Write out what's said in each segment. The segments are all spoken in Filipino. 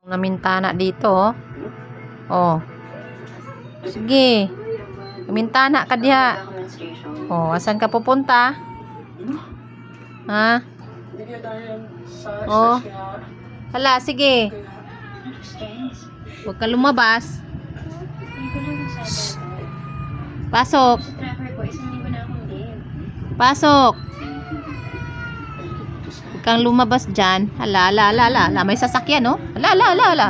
Namintana dito, oh. Oh. Sige. Namintana ka diha. Oh, asan ka pupunta? Ha? Oh. Hala, sige. Huwag ka lumabas. Pasok. Pasok. Huwag kang lumabas dyan. Hala, hala, hala, hala. May sasakyan, no? Hala, hala, hala, hala.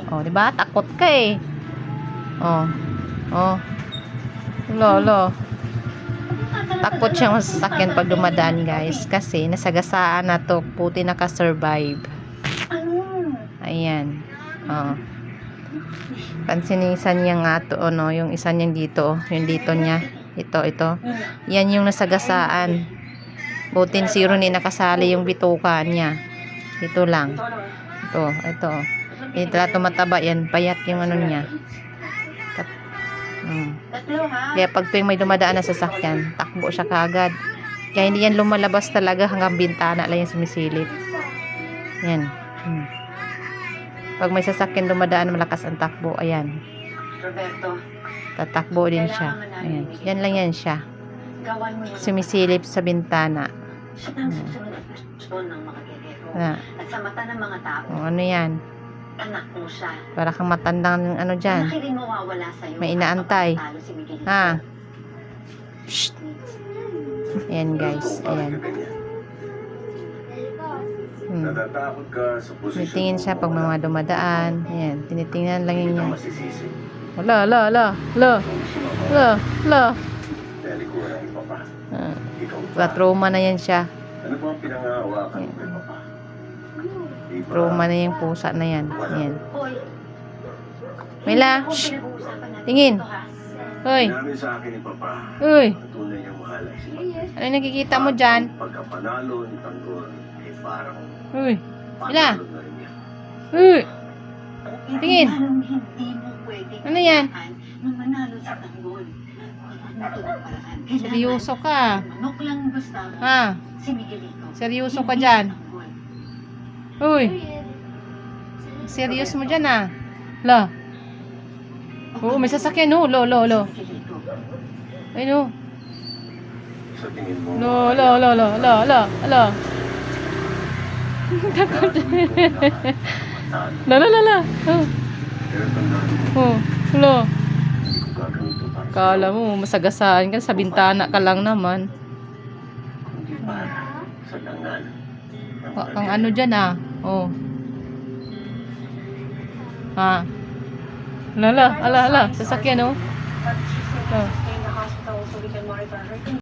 Oh, diba? Takot ka eh. Oh. Oh. Hala, hala. Takot siyang sasakyan pag dumadaan, guys. Kasi nasagasaan na to. Puti nakasurvive. Ayan. Oh. Pansinisan niya nga to, no? Yung isa niyang dito. Yung dito niya. Ito, ito. Yan yung nasagasaan. Butin si Ronnie nakasali yung bituka niya. Ito lang. Ito, ito. Ito na tumataba yan. Payat yung ano niya. Kaya pag tuwing may dumadaan na sasakyan, takbo siya kaagad. Kaya hindi yan lumalabas talaga hanggang bintana lang yung sumisilip. Yan. Pag may sasakyan dumadaan, malakas ang takbo. Ayan. Tatakbo din siya. Ayan. Yan lang yan siya. Sumisilip sa bintana. At sa mata ng mga tao, ano yan? anak mo siya. Para kang matandang ano dyan. May inaantay. Ha? Shh. Ayan guys. Ayan. Tinitingin siya pag mga dumadaan. Ayan. Tinitingnan lang yun niya. Wala, wala, wala. Wala. Wala. Wala. Trauma na yan siya. Ano po ang pinangahawakan mo kay Papa? Trauma na yung pusa na yan. Ayan. Mila. Shh. Tingin. Hoy. Sinabi sa akin ni Papa. Uy. Tunay niyang mahal ay si Papa. Ano yung nakikita mo dyan? Pagkapanalo ni Tanggol ay parang Uy. Mila. panalo na rin niya. Uy. Tingin. Ano yan? Nung manalo sa tanggol. Seryoso ka. Manok lang basta. Ha? Si Miguelito. Seryoso ka dyan. Uy. Serious mo dyan ah. La. Oo, may sasakyan oh. Lo, lo, lo. Ayun oh. Sa tingin mo, Lo, lo, lo, lo, lo, lo, lo. Takot. La, la, la, la. Oh. pero tandaan mo, Oh. Lo. gaganito para sa Kala mo, masagasaan ka. Sa bintana ka lang naman. kundi para sa dangal. Ang ano dyan ah. Oh. Ha. Lala, ala, ala. Sasakyan oh. Oh.